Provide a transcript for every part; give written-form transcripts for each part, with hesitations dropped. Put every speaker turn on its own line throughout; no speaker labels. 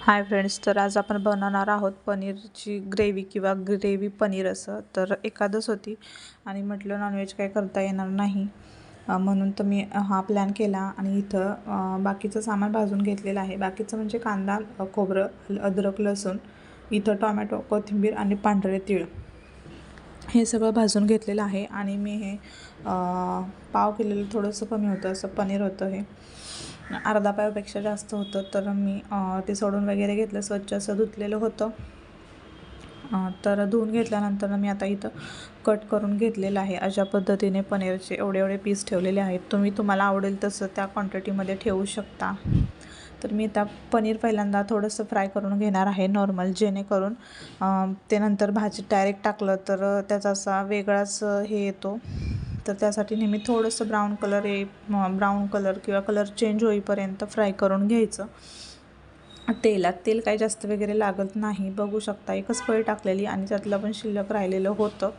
Hi friends, तर आज आपण बनवणार आहोत पनीरची ग्रेव्ही किंवा ग्रेव्ही पनीर असं. तर एकादश होती आणि म्हटलं नॉनव्हेज काय करता येणार नाही, म्हणून तर मी हा प्लॅन केला. आणि इथं बाकीचं सामान भाजून घेतलेलं आहे. बाकीचं म्हणजे कांदा, खोबरं, अद्रक, लसूण, इथं टोमॅटो, कोथिंबीर आणि पांढरे तीळ हे सगळं भाजून घेतलेलं आहे. आणि मी हे पाव केलेलं थोडंसं कमी होतं, असं पनीर होतं हे अर्धा पावापेक्षा जास्त होतं. तर मी ते सोडून वगैरे घेतलं, स्वच्छ असं धुतलेलं होतं. तर धुवून घेतल्यानंतर मी आता इथं कट करून घेतलेलं आहे. अशा पद्धतीने पनीरचे एवढे एवढे पीस ठेवलेले आहेत. तुम्हाला आवडेल तसं त्या क्वांटिटीमध्ये ठेवू शकता. तर मी आता पनीर पहिल्यांदा थोडंसं फ्राय करून घेणार आहे नॉर्मल, जेणेकरून ते नंतर भाजीत डायरेक्ट टाकलं तर त्याचा असा वेगळाच हे येतो. तर त्यासाठी नेहमी थोडंसं ब्राऊन कलर किंवा कलर चेंज होईपर्यंत फ्राय करून घ्यायचं. तेल काही जास्त वगैरे लागत नाही. बघू शकता एकच पळी टाकलेली आणि त्यातलं पण शिल्लक राहिलेलं होतं.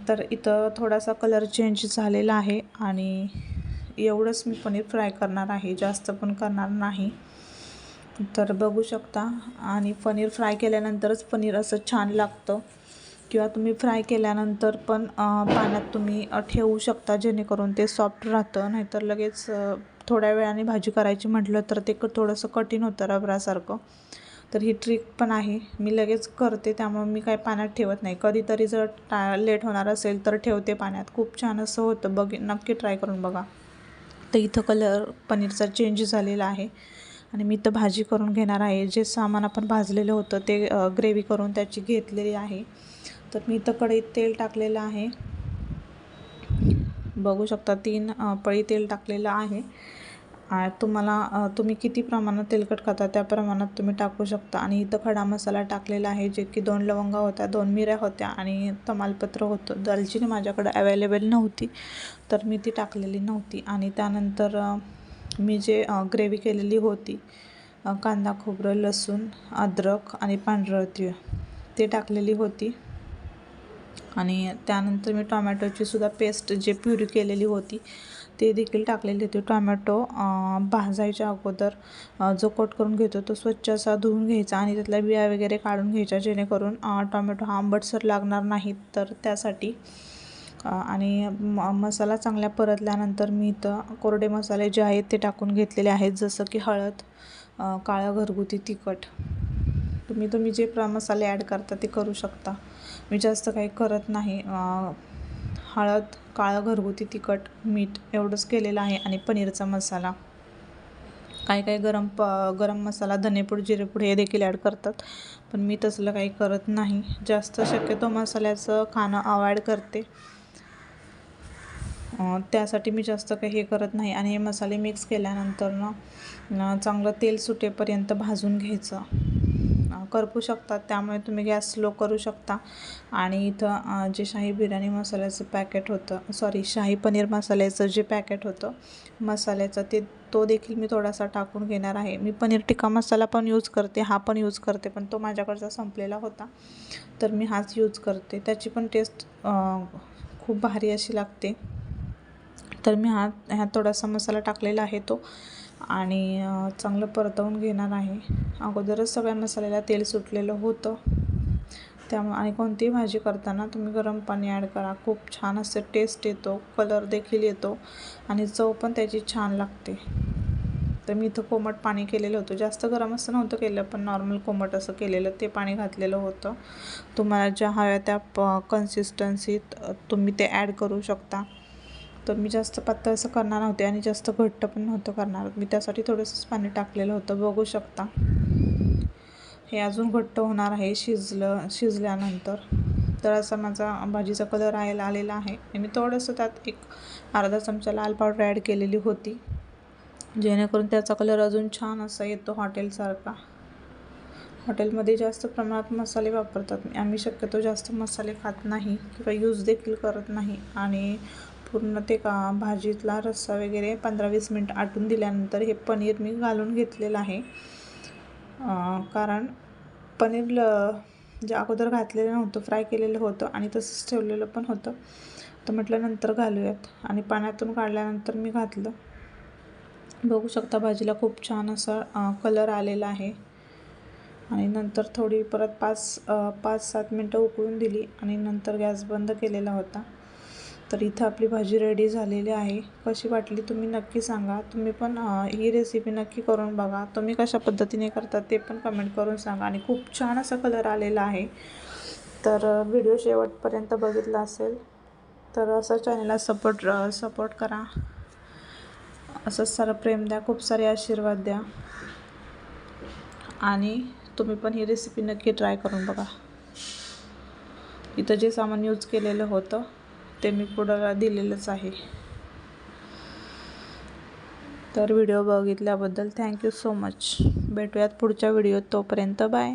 तर इथं थोडासा कलर चेंज झालेला आहे आणि एवढंच मी पनीर फ्राय करणार आहे, जास्त पण करणार नाही. तर बघू शकता. आणि पनीर फ्राय केल्यानंतरच पनीर असं छान लागतं, किंवा तुम्ही फ्राय केल्यानंतर पण पाण्यात तुम्ही ठेवू शकता, जेणेकरून ते सॉफ्ट राहतं. नाहीतर लगेच थोड्या वेळाने भाजी करायची म्हटलं तर ते थोडंसं कठीण होतं, रबरासारखं. तर ही ट्रिक पण आहे, मी लगेच करते, त्यामुळे मी काय पाण्यात ठेवत नाही. कधीतरी जर लेट होणार असेल तर ठेवते पाण्यात. खूप छान असं होतं, नक्की ट्राय करून बघा. तर इथं कलर पनीरचा चेंज झालेला आहे आणि मी इथं भाजी करून घेणार आहे. जे सामान आपण भाजलेलं होतं ते ग्रेव्ही करून त्याची घेतलेली आहे. तर मी इथं कढईत तेल टाकलेलं आहे. बघू शकता 3 पळी तेल टाकलेलं आहे. तुम्ही किती प्रमाणात तेलकट खाता त्या प्रमाणात तुम्ही टाकू शकता. आणि इथं खडा मसाला टाकलेला आहे, जे की 2 लवंगा होत्या, 2 मिऱ्या होत्या आणि तमालपत्र होतं. दालचिनी माझ्याकडे अवेलेबल नव्हती, तर मी ती टाकलेली नव्हती. आणि त्यानंतर मी जे ग्रेव्ही केलेली होती, कांदा, खोबरं, लसूण, अद्रक आणि पांढरं तीळ ते टाकलेली होती. आणि त्यानंतर मी टोमॅटोची सुद्धा पेस्ट जे प्युरी केलेली होती ते देखील टाकलेली होती. टोमॅटो भाजायच्या अगोदर जो कट करून घेतो तो स्वच्छ असा धुवून घ्यायचा आणि त्यातल्या बिया वगैरे काढून घ्यायच्या, जेणेकरून टोमॅटो हा आंबटसर लागणार नाही. तर त्यासाठी आणि मसाला चांगल्या परतल्यानंतर मी इथं कोरडे मसाले जे आहेत ते टाकून घेतलेले आहेत, जसं की हळद, काळं घरगुती तिखट. तुम्ही जे मसाले ॲड करता ते करू शकता. मी जास्त काही करत नाही. हळद, काळं घरगुती तिखट, मीठ एवढंच केलेलं आहे. आणि पनीरचा मसाला, काही गरम मसाला, धनेपूड, जिरेपूड हे देखील ॲड करतात, पण मी तसलं काही करत नाही. जास्त शक्यतो मसाल्याचं खाणं अवॉइड करते, त्यासाठी मी जास्त काही हे करत नाही. आणि हे मसाले मिक्स केल्यानंतर चांगलं तेल सुटेपर्यंत भाजून घ्यायचं. करपू शकतात, त्यामुळे तुम्ही गॅस स्लो करू शकता. आणि इथं जे शाही बिर्याणी मसाल्याचं पॅकेट होतं, शाही पनीर मसाल्याचं जे पॅकेट होतं मसाल्याचं, तो देखील मी थोडासा टाकून घेणार आहे. मी पनीर टिक्का मसाला पण यूज करते, हा पण यूज करते, पण तो माझ्याकडचा संपलेला होता, तर मी हाच यूज करते. त्याची पण टेस्ट खूप भारी अशी लागते. तर मी ह्यात थोडासा मसाला टाकलेला आहे तो, आणि चांगलं परतवून घेणार आहे. अगोदरच सगळ्या मसाल्याला तेल सुटलेलं होतं, त्यामुळे. आणि कोणतीही भाजी करताना तुम्ही गरम पाणी ॲड करा, खूप छान असं टेस्ट येतो, कलर देखील येतो आणि चव पण त्याची छान लागते. तर मी इथं कोमट पाणी केलेलं होतं, जास्त गरम असं नव्हतं केलं, पण नॉर्मल कोमट असं केलेलं ते पाणी घातलेलं होतं. तुम्हाला ज्या हव्या त्या कन्सिस्टन्सीत तुम्ही ते ॲड करू शकता. तर मी जास्त पातळ असं करणार नव्हते आणि जास्त घट्ट पण नव्हतं करणार, मी त्यासाठी थोडंसंच पाणी टाकलेलं होतं. बघू शकता हे अजून घट्ट होणार आहे शिजल्यानंतर. तर असा माझा भाजीचा कलर आलेला आहे. आणि मी थोडंसं त्यात एक अर्धा चमचा लाल पावडर ॲड केलेली होती, जेणेकरून त्याचा कलर अजून छान असा येतो हॉटेलसारखा. हॉटेलमध्ये जास्त प्रमाणात मसाले वापरतात, आम्ही शक्यतो जास्त मसाले खात नाही किंवा यूज देखील करत नाही. आणि पूर्ण ते भाजीतला रस्सा वगैरे 15-20 मिनिट आटून दिल्यानंतर हे पनीर मी घालून घेतलेलं आहे. कारण पनीर जे अगोदर घातलेलं नव्हतं, फ्राय केलेलं होतं आणि तसंच ठेवलेलं पण होतं, तर म्हटलं नंतर घालूयात. आणि पाण्यातून काढल्यानंतर मी घातलं. बघू शकता भाजीला खूप छान असा कलर आलेला आहे. आणि नंतर थोडी परत 5-7 मिनटं उकळून दिली आणि नंतर गॅस बंद केलेला होता. तर इथं आपली भाजी रेडी झालेली आहे. कशी वाटली तुम्ही नक्की सांगा. तुम्ही पण ही रेसिपी नक्की करून बघा. तुम्ही कशा पद्धतीने करता ते पण कमेंट करून सांगा. आणि खूप छान असा कलर आलेला आहे. तर व्हिडिओ शेवटपर्यंत बघितला असेल तर असं चॅनलला सपोर्ट करा. असंच सारं प्रेम द्या, खूप सारे आशीर्वाद द्या. आणि तुम्ही पण ही रेसिपी नक्की ट्राय करून बघा. इथं जे सामान यूज केलेलं होतं ते मी पुढं दिलेलंच आहे. तर व्हिडिओ बघितल्याबद्दल थँक्यू सो मच. भेटूयात पुढच्या व्हिडिओत. तोपर्यंत बाय.